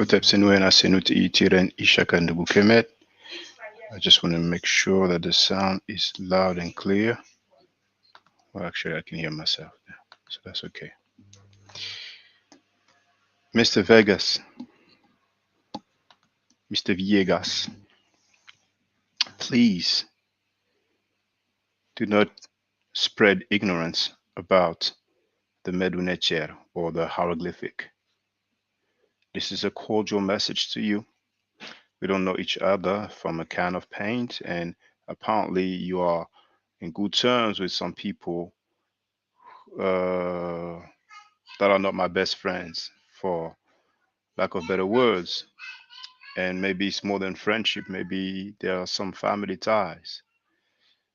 I just want to make sure that the sound is loud and clear. Well, actually, I can hear myself now, so that's okay. Mr. Vegas, Mr. Villegas, please do not spread ignorance about the Medu Netcher or the Hieroglyphic. This is a cordial message to you. We don't know each other from a can of paint, and apparently you are in good terms with some people that are not my best friends, for lack of better words. And maybe it's more than friendship, maybe there are some family ties.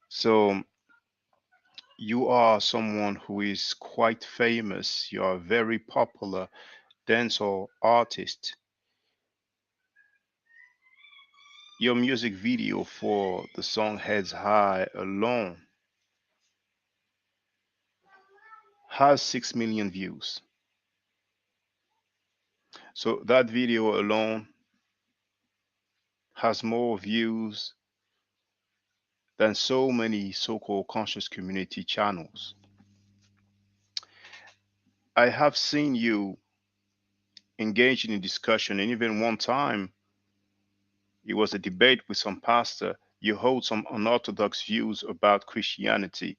So you are someone who is quite famous. You are a very popular dancehall artist. Your music video for the song Heads High alone has 6 million views. So that video alone has more views than so many so-called conscious community channels. I have seen you engaging in discussion, and even one time it was a debate with some pastor. You hold some unorthodox views about Christianity,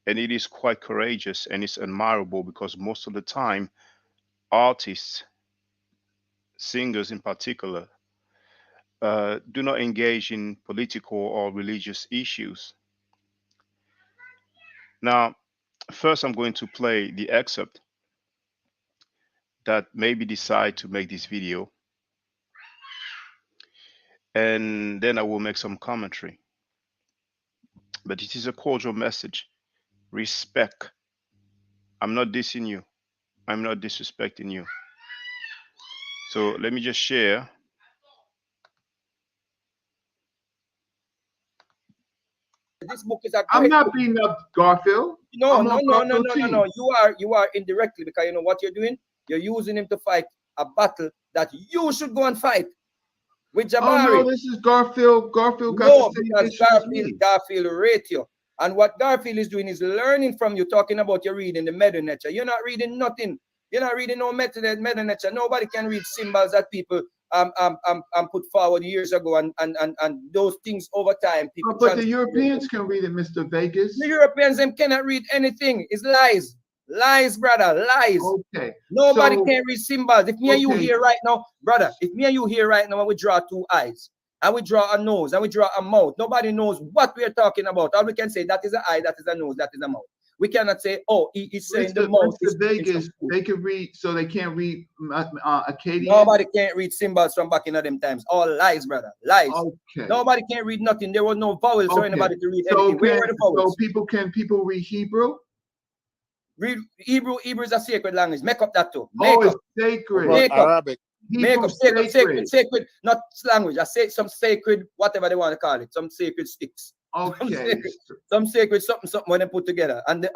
and it is quite courageous and it's admirable, because most of the time artists, singers in particular, do not engage in political or religious issues. Now, first I'm going to play the excerpt that made me decide to make this video, and then I will make some commentary. But it is a cordial message. Respect. I'm not dissing you. I'm not disrespecting you. So let me just share. This book is a I'm not beating up Garfield. No. You are indirectly, because you know what you're doing? You're using him to fight a battle that you should go and fight with Jabari. Oh no, this is Garfield. Garfield got no, the because Garfield rate you. And what Garfield is doing is learning from you, talking about you're reading the Medu Netcher. You're not reading nothing. You're not reading no Medu Netcher. Nobody can read symbols that people put forward years ago, and those things over time. People but the Europeans can read it, Mr. Vegas. The Europeans, them cannot read anything. It's lies. Lies, brother, lies. Okay. Nobody can read symbols. If me and you here right now, brother, if me and you here right now, and we draw two eyes, and we draw a nose, and we draw a mouth, nobody knows what we are talking about. All we can say, that is an eye, that is a nose, that is a mouth. We cannot say, oh, he's saying the mouth. Mr. Vegas, they can read, so they can't read Akkadian. Nobody can't read symbols from back in them times. All lies, brother. Lies. Okay. Nobody can read nothing. There was no vowels for anybody to read anything. Where were the vowels? So people read Hebrew? Read Hebrew. Hebrew is a sacred language. Make up that too. It's sacred. Make up. Arabic. Make up sacred, not language. I say some sacred, whatever they want to call it. Some sacred sticks. Okay. Some sacred something when they put together. And the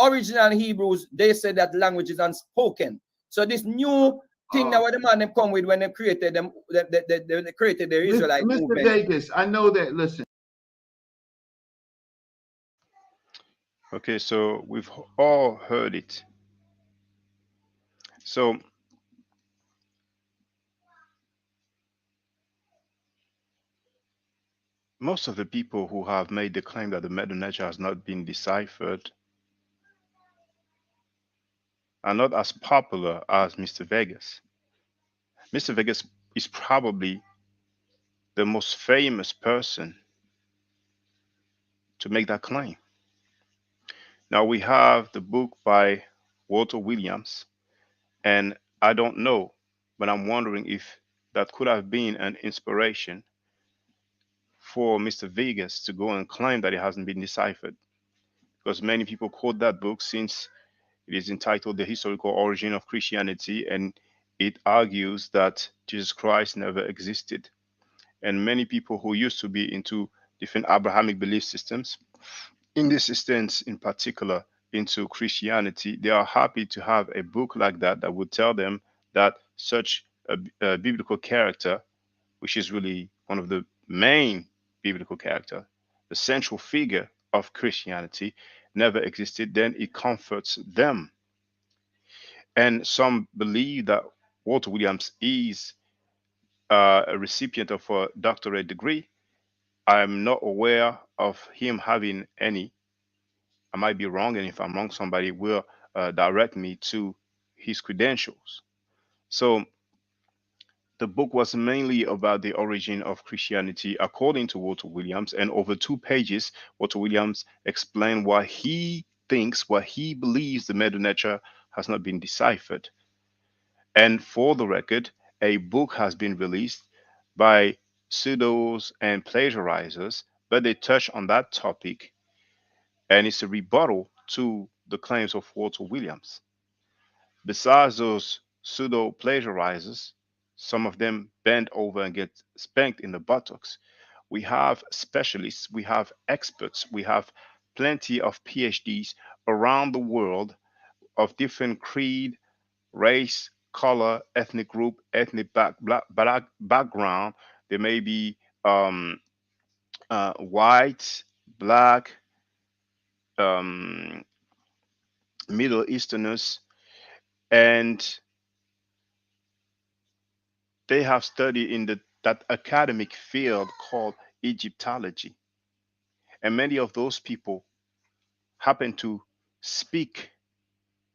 original Hebrews, they said that language is unspoken. So this new thing that Uh, what the man them come with when they created them, they created the Israelite Mr. movement. Vegas, I know that. Listen, Okay, so we've all heard it. So most of the people who have made the claim that the Medu Netcher has not been deciphered are not as popular as Mr. Vegas. Mr. Vegas is probably the most famous person to make that claim. Now we have the book by Walter Williams, and I don't know, but I'm wondering if that could have been an inspiration for Mr. Vegas to go and claim that it hasn't been deciphered. Because many people quote that book since it is entitled The Historical Origin of Christianity, and it argues that Jesus Christ never existed. And many people who used to be into different Abrahamic belief systems, in this instance in particular into Christianity, they are happy to have a book like that would tell them that such a biblical character, which is really one of the main biblical character, the central figure of Christianity, never existed. Then it comforts them. And some believe that Walter Williams is a recipient of a doctorate degree. I'm not aware of him having any. I might be wrong, and if I'm wrong, somebody will direct me to his credentials. So the book was mainly about the origin of Christianity, according to Walter Williams, and over 2 pages, Walter Williams explained why he thinks, why he believes the Medu Netcher has not been deciphered. And for the record, a book has been released by pseudos and plagiarizers, but they touch on that topic, and it's a rebuttal to the claims of Walter Williams. Besides those pseudo plagiarizers, some of them bend over and get spanked in the buttocks. We have specialists, we have experts, we have plenty of PhDs around the world of different creed, race, color, ethnic group, ethnic background. They may be white, black, um, Middle Easterners, and they have studied in that academic field called Egyptology. And many of those people happen to speak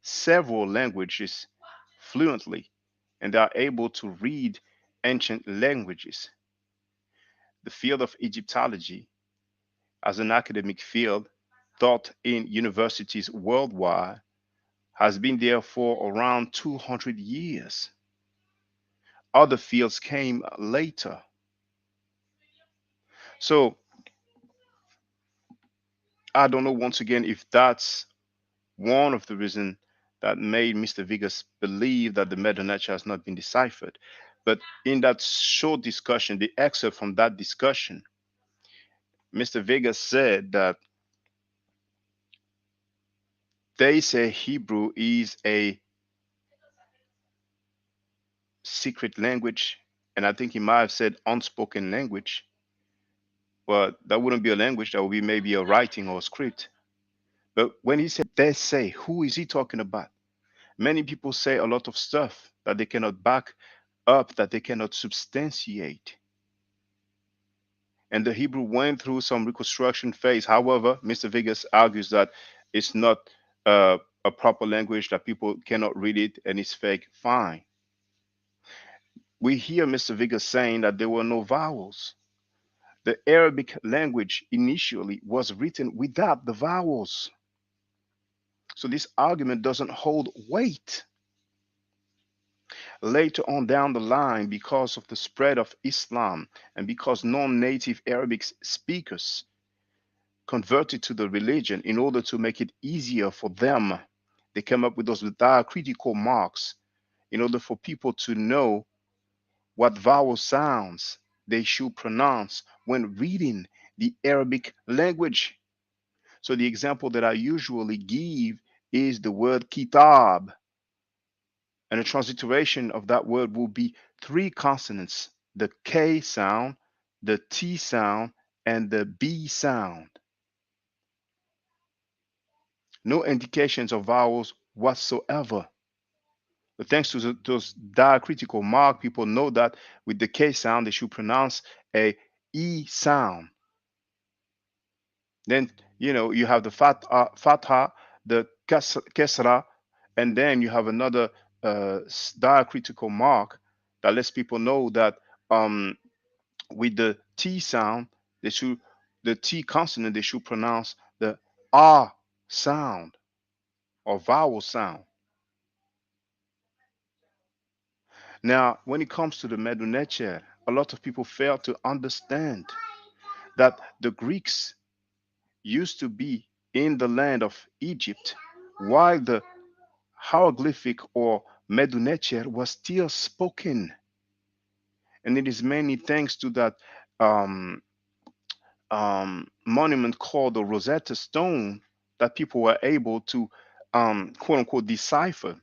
several languages fluently, and they are able to read ancient languages. The field of Egyptology, as an academic field taught in universities worldwide, has been there for around 200 years. Other fields came later. So I don't know once again if that's one of the reasons that made Mr. Vegas believe that the Medu Netcher has not been deciphered. But in that short discussion, the excerpt from that discussion, Mr. Vegas said that they say Hebrew is a secret language, and I think he might have said unspoken language. But that wouldn't be a language, that would be maybe a writing or a script. But when he said they say, who is he talking about? Many people say a lot of stuff that they cannot back up, that they cannot substantiate. And the Hebrew went through some reconstruction phase. However, Mr. Vegas argues that it's not a proper language, that people cannot read it and it's fake. Fine. We hear Mr. Vegas saying that there were no vowels. The Arabic language initially was written without the vowels. So this argument doesn't hold weight. Later on down the line, because of the spread of Islam and because non native Arabic speakers converted to the religion in order to make it easier for them, they came up with those diacritical marks in order for people to know what vowel sounds they should pronounce when reading the Arabic language. So the example that I usually give is the word kitab. And the transliteration of that word will be three consonants: the K sound, the T sound, and the B sound. No indications of vowels whatsoever. But thanks to those diacritical mark, people know that with the K sound, they should pronounce a E sound. Then, you have the fatha, the kesra, and then you have another diacritical mark that lets people know that um, with the T sound, they should the T consonant they should pronounce the R sound or vowel sound. Now, when it comes to the Medu Netcher, a lot of people fail to understand that the Greeks used to be in the land of Egypt while the hieroglyphic or Medu Netcher was still spoken. And it is mainly thanks to that um, monument called the Rosetta Stone that people were able to, quote unquote, decipher.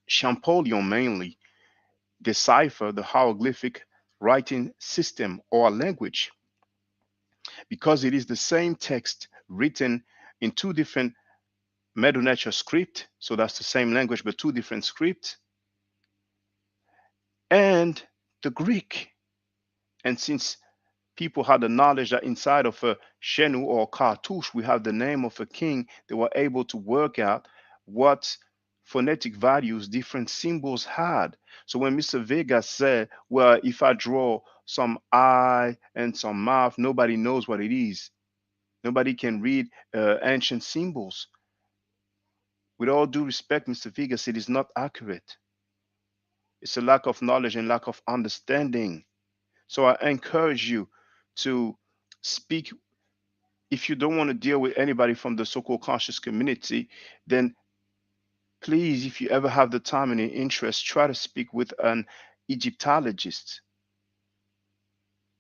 Champollion mainly decipher the hieroglyphic writing system or language because it is the same text written in two different Medu Necher script. So that's the same language, but two different scripts. And the Greek. And since people had the knowledge that inside of a Shenu or cartouche, we have the name of a king, they were able to work out what phonetic values different symbols had. So when Mr. Vega said, well, if I draw some eye and some mouth, nobody knows what it is. Nobody can read ancient symbols. With all due respect, Mr. Vegas, it is not accurate. It's a lack of knowledge and lack of understanding. So I encourage you to speak. If you don't want to deal with anybody from the so-called conscious community, then please, if you ever have the time and the interest, try to speak with an Egyptologist.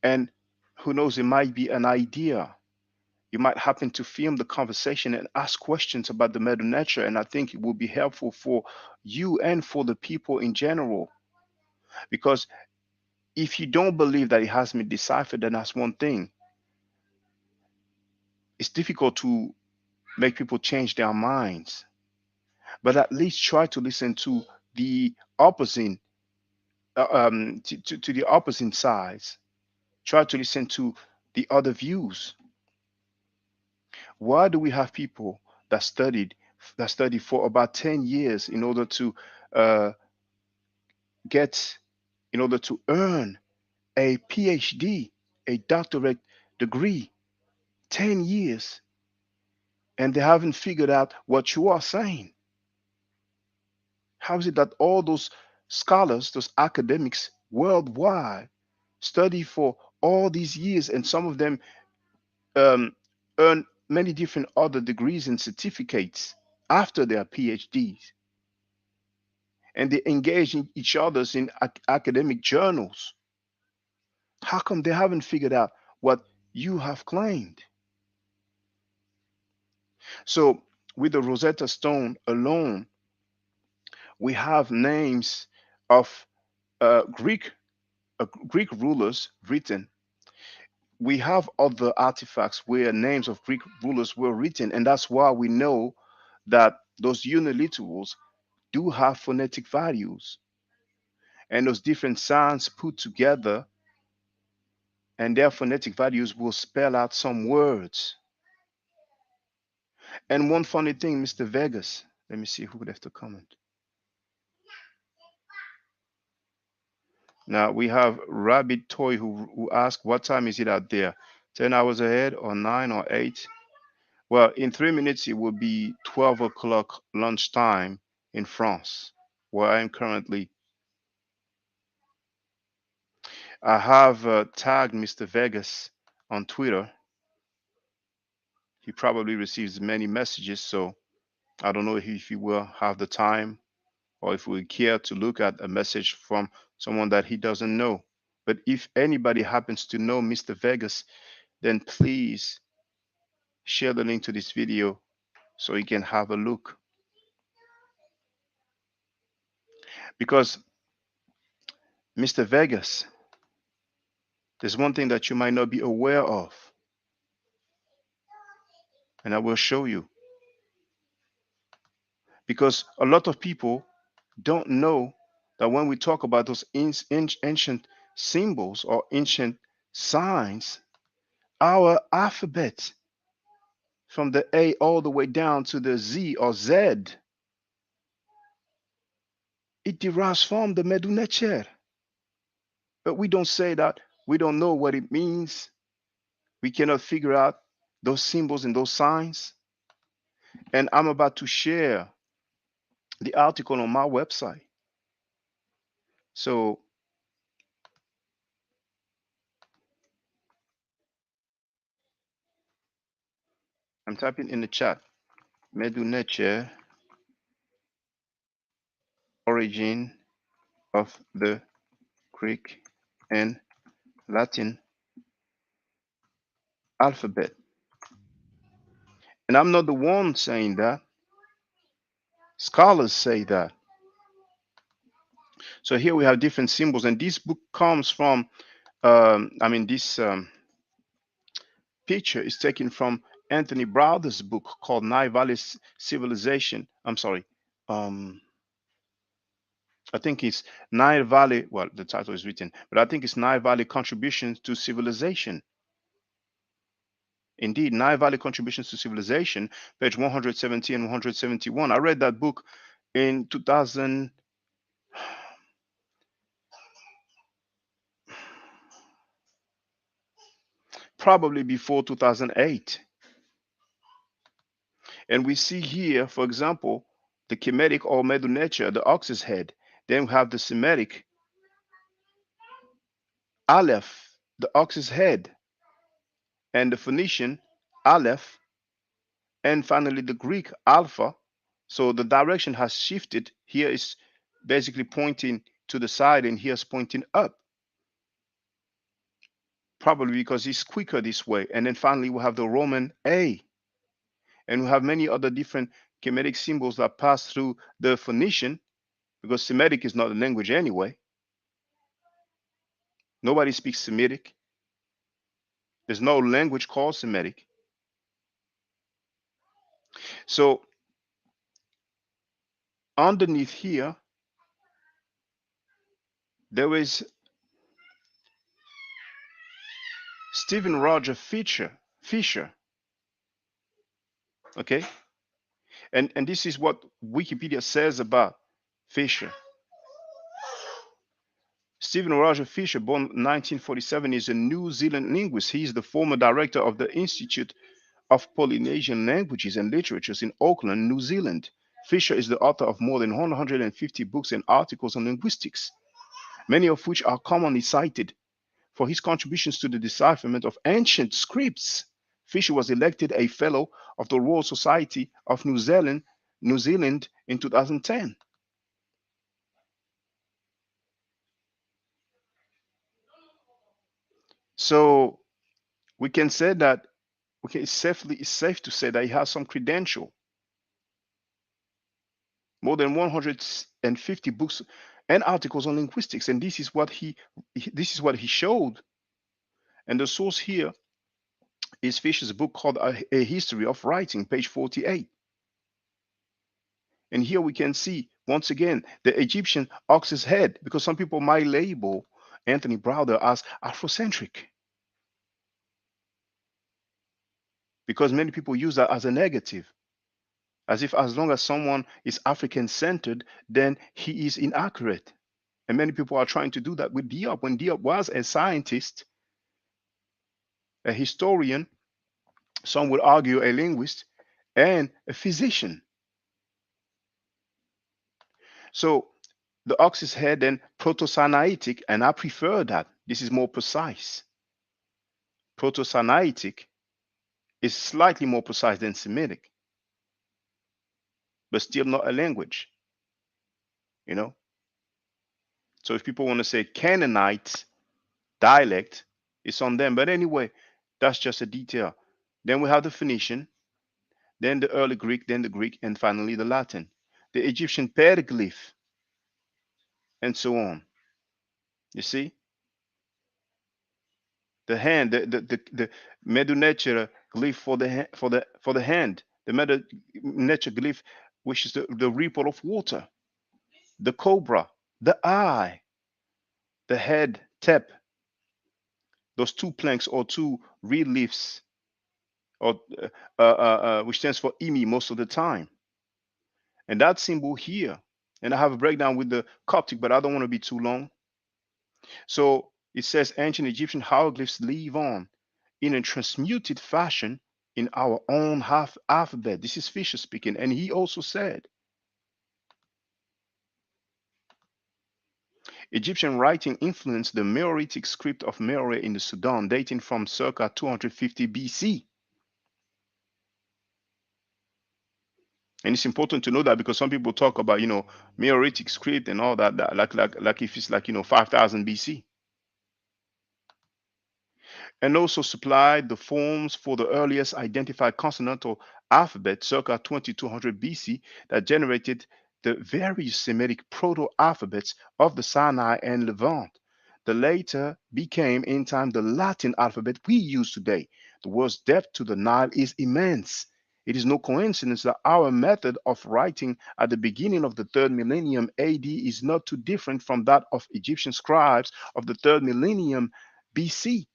And who knows, it might be an idea. You might happen to film the conversation and ask questions about the Medu Netcher, and I think it will be helpful for you and for the people in general. Because if you don't believe that it has been deciphered, then that's one thing. It's difficult to make people change their minds, but at least try to listen to the opposite, to the opposite sides. Try to listen to the other views. Why do we have people that studied for about 10 years uh, get in order to earn a PhD, a doctorate degree, 10 years, and they haven't figured out what you are saying? How is it that all those scholars, those academics worldwide, study for all these years, and some of them um, earn many different other degrees and certificates after their PhDs, and they engage in each other's in academic journals? How come they haven't figured out what you have claimed? So, with the Rosetta Stone alone, we have names of Greek rulers written. We have other artifacts where names of Greek rulers were written, and that's why we know that those uniliterals do have phonetic values, and those different sounds put together and their phonetic values will spell out some words. And one funny thing, Mr. Vegas, let me see who left a comment. Now we have Rabbit Toy who asked, what time is it out there? 10 hours ahead, or 9 or 8? Well, in 3 minutes, it will be 12 o'clock lunchtime in France, where I am currently. I have tagged Mr. Vegas on Twitter. He probably receives many messages, so I don't know if he will have the time or if he would care to look at a message from someone that he doesn't know. But if anybody happens to know Mr. Vegas, then please share the link to this video so he can have a look. Because Mr. Vegas, there's one thing that you might not be aware of, and I will show you. Because a lot of people don't know that when we talk about those ancient symbols or ancient signs, our alphabet from the A all the way down to the Z or Z, it derives from the Medu Netcher. But we don't say that. We don't know what it means. We cannot figure out those symbols and those signs. And I'm about to share the article on my website. So I'm typing in the chat Medu Netcher, origin of the Greek and Latin alphabet. And I'm not the one saying that. Scholars say that. So here we have different symbols, and this book comes from, this picture is taken from Anthony Browder's book called Nile Valley Civilization. I'm sorry. Um, I think it's Nile Valley. Well, the title is written, but I think it's Nile Valley Contributions to Civilization. Indeed, Nile Valley Contributions to Civilization, page 170 and 171. I read that book in 2000, probably before 2008. And we see here, for example, the Kemetic or Medu Netcher, the ox's head. Then we have the Semitic Aleph, the ox's head, and the Phoenician Aleph, and finally the Greek Alpha. So the direction has shifted. Here is basically pointing to the side, and here is pointing up, probably because it's quicker this way. And then finally we have the Roman A, and we have many other different Kemetic symbols that pass through the Phoenician, because Semitic is not a language anyway. Nobody speaks Semitic. There's no language called Semitic. So underneath here, there is Stephen Roger Fisher, okay? And this is what Wikipedia says about Fisher. Stephen Roger Fisher, born 1947, is a New Zealand linguist. He is the former director of the Institute of Polynesian Languages and Literatures in Auckland, New Zealand. Fisher is the author of more than 150 books and articles on linguistics, many of which are commonly cited for his contributions to the decipherment of ancient scripts. Fisher was elected a Fellow of the Royal Society of New Zealand in 2010. So we can say that it's safe to say that he has some credential. More than 150 books and articles on linguistics, and this is what he showed. And the source here is Fisher's book called A History of Writing, page 48. And here we can see once again the Egyptian ox's head, because some people might label Anthony Browder as Afrocentric, because many people use that as a negative, as if as long as someone is African centered, then he is inaccurate. And many people are trying to do that with Diop, when Diop was a scientist, a historian, some would argue a linguist, and a physician. So the ox's head and Proto-Sinaitic, and I prefer that. This is more precise. Proto-Sinaitic is slightly more precise than Semitic, but still not a language, you know? So if people want to say Canaanite dialect, it's on them. But anyway, that's just a detail. Then we have the Phoenician, then the early Greek, then the Greek, and finally the Latin. The Egyptian petroglyph. and so on. You see, the hand, the Medu Netcher glyph for the for the hand, the Medu Netcher glyph, which is the ripple of water, the cobra, the eye, the head tap, those two planks or two reed leaves, or which stands for Imi most of the time, and that symbol here. And I have a breakdown with the Coptic, but I don't want to be too long. So it says ancient Egyptian hieroglyphs live on in a transmuted fashion in our own half alphabet. This is Fisher speaking, and he also said Egyptian writing influenced the Meroitic script of Meroe in the Sudan, dating from circa 250 BC. And it's important to know that because some people talk about, Meroitic script and all that like if it's like, 5000 BC. And also supplied the forms for the earliest identified consonantal alphabet circa 2200 BC that generated the various Semitic proto-alphabets of the Sinai and Levant. The later became in time the Latin alphabet we use today. The world's depth to the Nile is immense. It is no coincidence that our method of writing at the beginning of the third millennium AD is not too different from that of Egyptian scribes of the third millennium BC.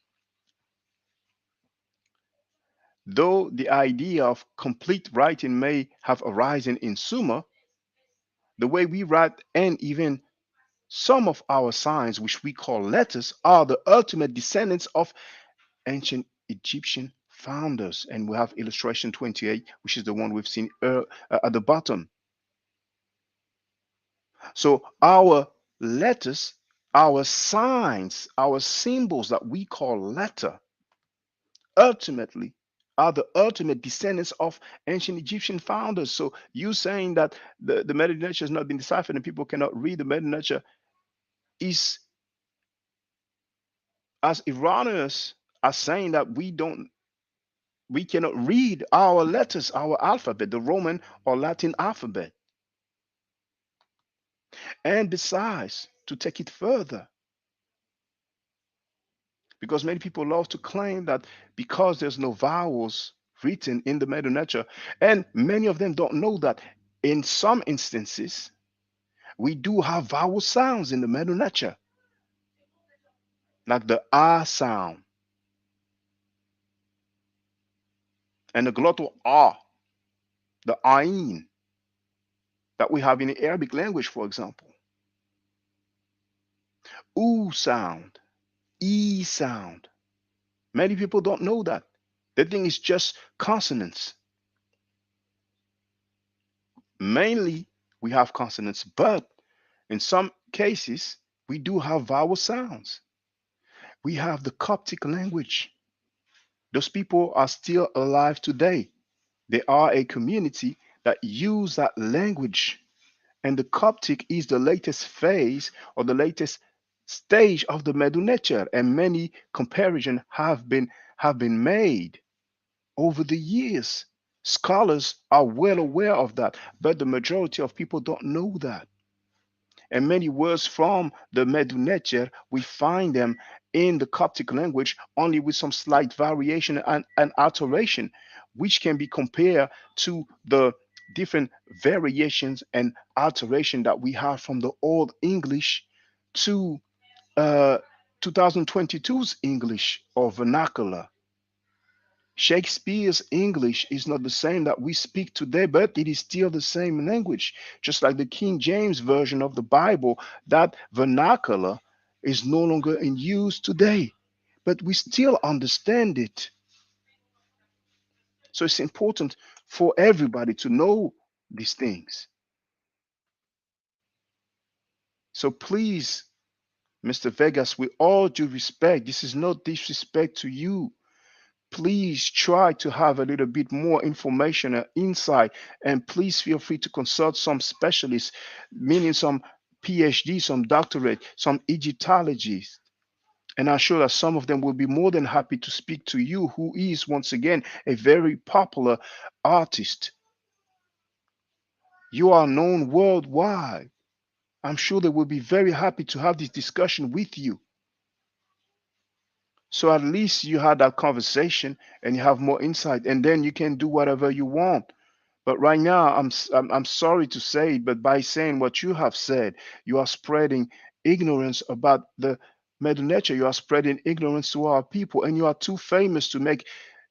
Though the idea of complete writing may have arisen in Sumer, the way we write and even some of our signs, which we call letters, are the ultimate descendants of ancient Egyptian founders. And we have illustration 28, which is the one we've seen at the bottom. So our letters, our signs, our symbols that we call letter, ultimately are the ultimate descendants of ancient Egyptian founders. So you saying that the Medu Netcher has not been deciphered and people cannot read the Medu Netcher is as erroneous as saying that we cannot read our letters, our alphabet, the Roman or Latin alphabet. And besides, to take it further, because many people love to claim that because there's no vowels written in the Medu Netcher, and many of them don't know that in some instances we do have vowel sounds in the Medu Netcher, like the ah sound and the glottal ah, the ain that we have in the Arabic language, for example. Oo sound, e sound. Many people don't know that. They think it's just consonants. Mainly, we have consonants, but in some cases, we do have vowel sounds. We have the Coptic language. Those people are still alive today. They are a community that use that language. And the Coptic is the latest phase or the latest stage of the Medu Netcher. And many comparisons have been made over the years. Scholars are well aware of that, but the majority of people don't know that. And many words from the Medu Netcher, we find them in the Coptic language only with some slight variation and alteration, which can be compared to the different variations and alteration that we have from the Old English to uh, 2022's English or vernacular. Shakespeare's English is not the same that we speak today, but it is still the same language. Just like the King James Version of the Bible, that vernacular is no longer in use today, but we still understand it. So it's important for everybody to know these things. So please, Mr. Vegas, with all due respect, this is no disrespect to you. Please try to have a little bit more information and insight, and please feel free to consult some specialists, meaning some PhD, some doctorate, some Egyptologists. And I'm sure that some of them will be more than happy to speak to you, who is once again a very popular artist. You are known worldwide. I'm sure they will be very happy to have this discussion with you. So at least you had that conversation and you have more insight, and then you can do whatever you want. But right now, I'm sorry to say, but by saying what you have said, you are spreading ignorance about the Medu Netcher. You are spreading ignorance to our people, and you are too famous to make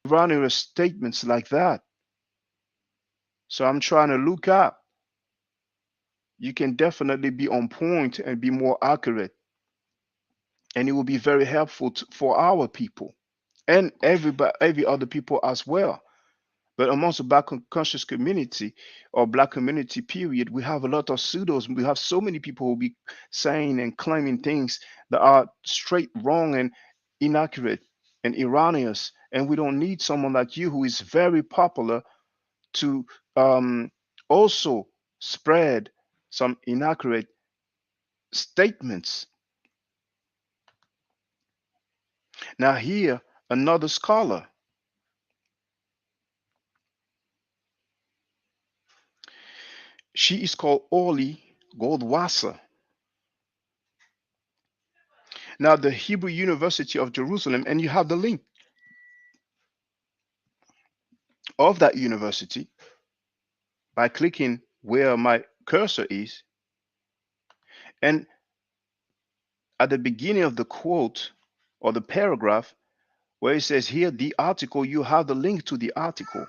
erroneous statements like that. So I'm trying to look up. You can definitely be on point and be more accurate, and it will be very helpful for our people and every other people as well. But amongst the black conscious community or black community period, we have a lot of pseudos. We have so many people who be saying and claiming things that are straight wrong and inaccurate and erroneous. And we don't need someone like you who is very popular to um, also spread some inaccurate statements. Now here, another scholar. She is called Orly Goldwasser. Now, the Hebrew University of Jerusalem, and you have the link of that university by clicking where my cursor is. And at the beginning of the quote or the paragraph, where it says here, the article, you have the link to the article.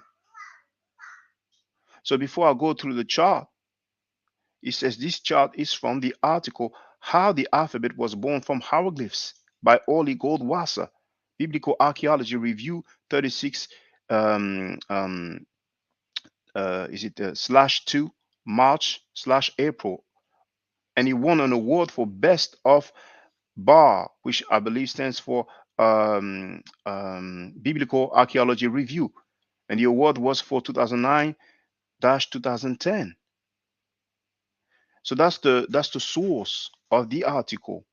So before I go through the chart, it says this chart is from the article, How the Alphabet Was Born from Hieroglyphs by Orly Goldwasser, Biblical Archaeology Review 36 is it /2 March /April, and he won an award for best of bar, which I believe stands for Biblical Archaeology Review, and the award was for 2009-2010. So that's the source of the article,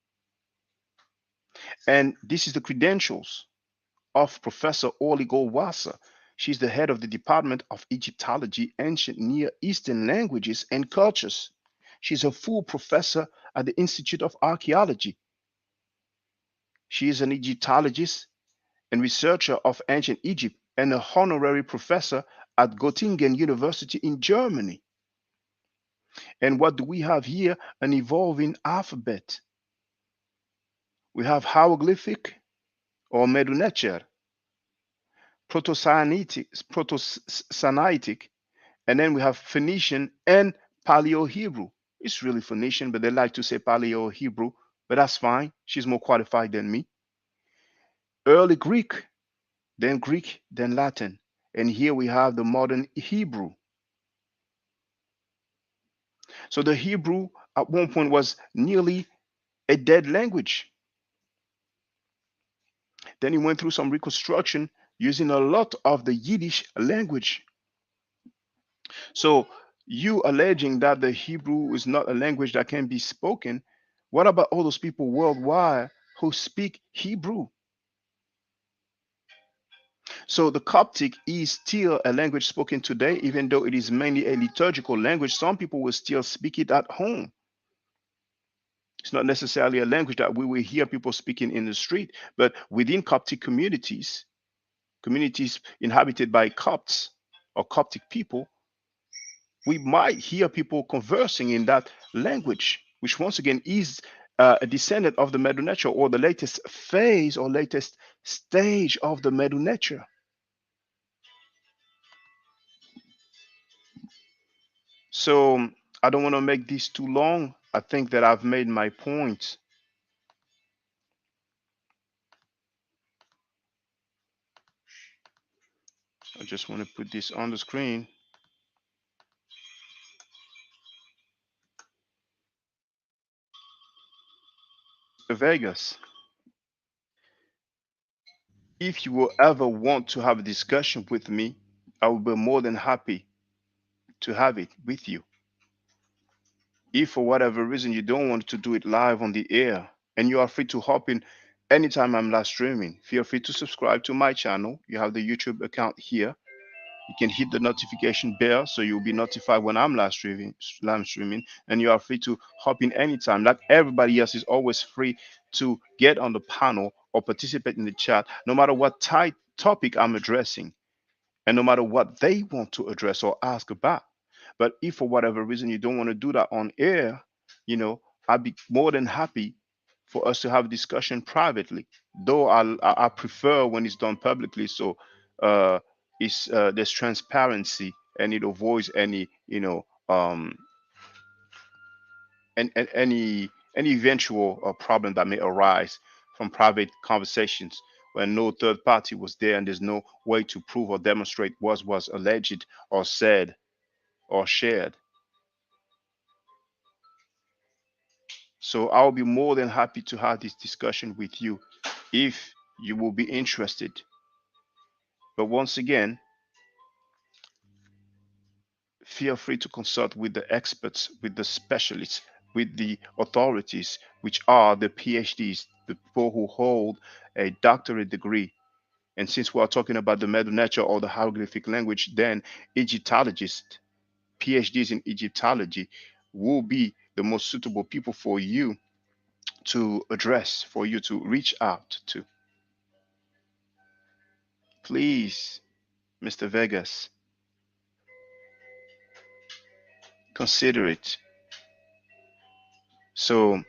and this is the credentials of Professor Orly Goldwasser. She's the head of the Department of Egyptology, Ancient Near Eastern Languages and Cultures. She's a full professor at the Institute of Archaeology. She is an Egyptologist and researcher of ancient Egypt and a honorary professor at Göttingen University in Germany. And what do we have here? An evolving alphabet. We have hieroglyphic or Medu Netcher, Proto-Sinaitic, and then we have Phoenician and Paleo Hebrew. It's really Phoenician, but they like to say Paleo Hebrew, but that's fine. She's more qualified than me. Early Greek, then Latin. And here we have the modern Hebrew. So the Hebrew at one point was nearly a dead language. Then he went through some reconstruction using a lot of the Yiddish language. So you alleging that the Hebrew is not a language that can be spoken, what about all those people worldwide who speak Hebrew? So the Coptic is still a language spoken today, even though it is mainly a liturgical language. Some people will still speak it at home. It's not necessarily a language that we will hear people speaking in the street, but within Coptic communities, communities inhabited by Copts or Coptic people, we might hear people conversing in that language, which once again is a descendant of the Medu Netcher, or the latest phase or latest stage of the Medu Netcher. So I don't want to make this too long. I think that I've made my point. I just want to put this on the screen. Vegas, if you will ever want to have a discussion with me, I will be more than happy to have it with you. If for whatever reason you don't want to do it live on the air, and you are free to hop in anytime I'm live streaming, feel free to subscribe to my channel. You have the YouTube account here. You can hit the notification bell so you'll be notified when I'm live streaming, and you are free to hop in anytime. Like everybody else is always free to get on the panel or participate in the chat, no matter what topic I'm addressing, and no matter what they want to address or ask about. But if for whatever reason you don't want to do that on air, you know, I'd be more than happy for us to have a discussion privately. Though I prefer when it's done publicly, so uh, it's there's transparency and it avoids any and any eventual problem that may arise from private conversations when no third party was there and there's no way to prove or demonstrate what was alleged or said or shared. So I'll be more than happy to have this discussion with you if you will be interested. But once again, feel free to consult with the experts, with the specialists, with the authorities, which are the PhDs, the people who hold a doctorate degree. And since we are talking about the Medu Netcher or the hieroglyphic language, then Egyptologists, PhDs in Egyptology, will be the most suitable people for you to address, for you to reach out to. Please, Mr. Vegas, consider it. So,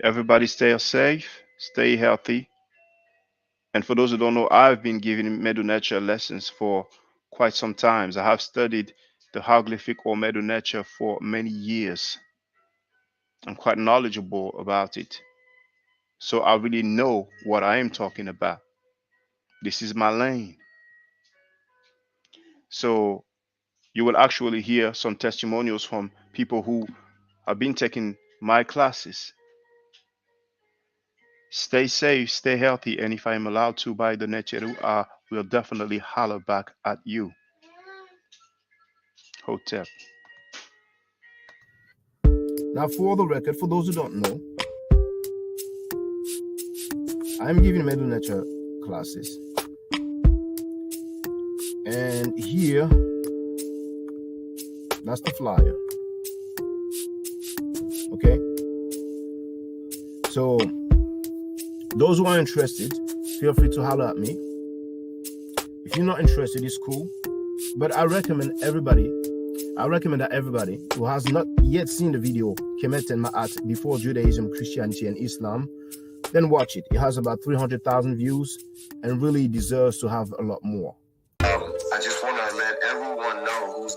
everybody stay safe, stay healthy. And for those who don't know, I've been giving Medu Netcher lessons for quite some time. I have studied the hieroglyphic or Medu Netcher for many years. I'm quite knowledgeable about it. So I really know what I am talking about. This is my lane. So you will actually hear some testimonials from people who have been taking my classes. Stay safe, stay healthy, and if I am allowed to by the Necheru, I will definitely holler back at you. Hotep. Now, for the record, for those who don't know, I'm giving Medu Netcher classes. And here, that's the flyer. Okay? So, those who are interested, feel free to holler at me. If you're not interested, it's cool. But I recommend that everybody who has not yet seen the video, Kemet and Ma'at, before Judaism, Christianity, and Islam, then watch it. It has about 300,000 views and really deserves to have a lot more. I just want to let everyone know who's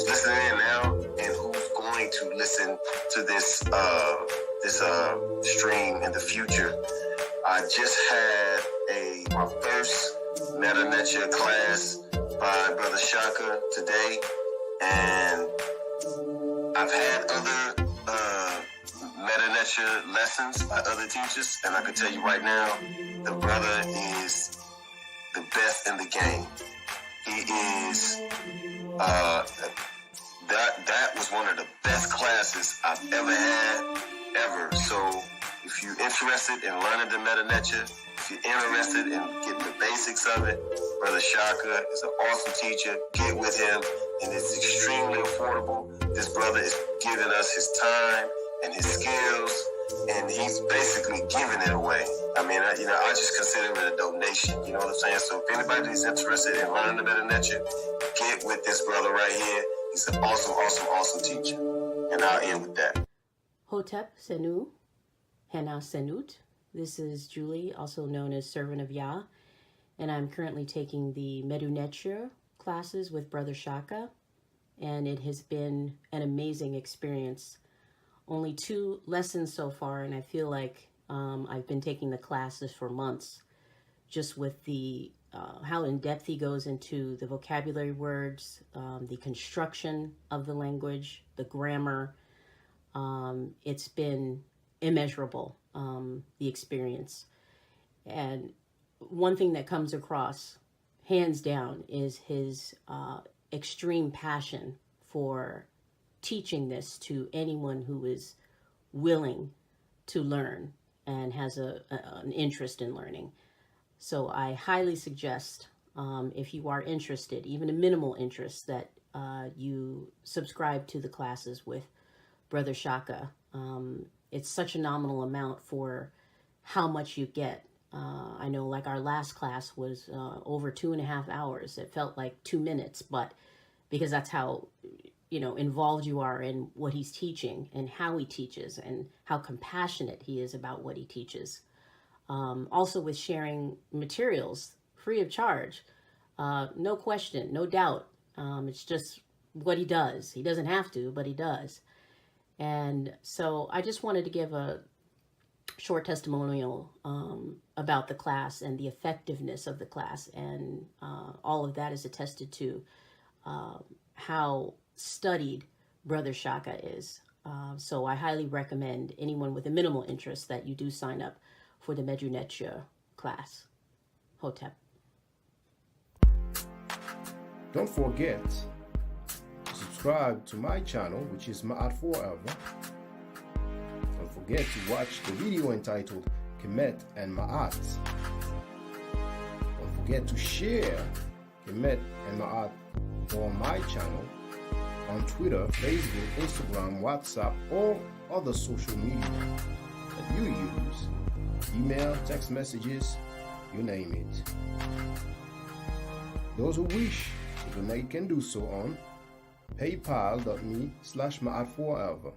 listening in now and who's going to listen to this stream in the future. I just had my first Medu Netcher class by Brother Shaka today, and I've had other Medu Netcher lessons by other teachers, and I can tell you right now, the brother is the best in the game. He is that was one of the best classes I've ever had, ever. So if you're interested in learning the Medu Netcher, if you're interested in getting the basics of it, Brother Shaka is an awesome teacher. Get with him, and it's extremely affordable. This brother is giving us his time and his skills, and he's basically giving it away. I mean, I just consider it a donation. You know what I'm saying? So if anybody's interested in learning the Medu Netcher, get with this brother right here. He's an awesome teacher. And I'll end with that. Hotep Senu, Hena Senut. This is Julie, also known as Servant of Yah, and I'm currently taking the Medu Netcher classes with Brother Shaka, and it has been an amazing experience. Only 2 lessons so far, and I feel like I've been taking the classes for months, just with the how in depth he goes into the vocabulary words, the construction of the language, the grammar. It's been immeasurable, the experience. And one thing that comes across, hands down, is his extreme passion for teaching this to anyone who is willing to learn and has an interest in learning. So I highly suggest, if you are interested, even a minimal interest, that you subscribe to the classes with Brother Shaka. It's such a nominal amount for how much you get. I know, like, our last class was over 2.5 hours. It felt like 2 minutes, but because that's how, involved you are in what he's teaching and how he teaches and how compassionate he is about what he teaches. Also with sharing materials free of charge. No question, no doubt. It's just what he does. He doesn't have to, but he does. And so I just wanted to give a short testimonial about the class and the effectiveness of the class. And all of that is attested to how studied Brother Shaka is. So I highly recommend anyone with a minimal interest that you do sign up for the Medu Netcher class. Hotep. Don't forget to subscribe to my channel, which is Ma'at Forever. Don't forget to watch the video entitled Kemet and Ma'at. Don't forget to share Kemet and Ma'at on my channel on Twitter, Facebook, Instagram, WhatsApp, or other social media that you use. Email, text messages, you name it. Those who wish to donate can do so on paypal.me/ma'atforever.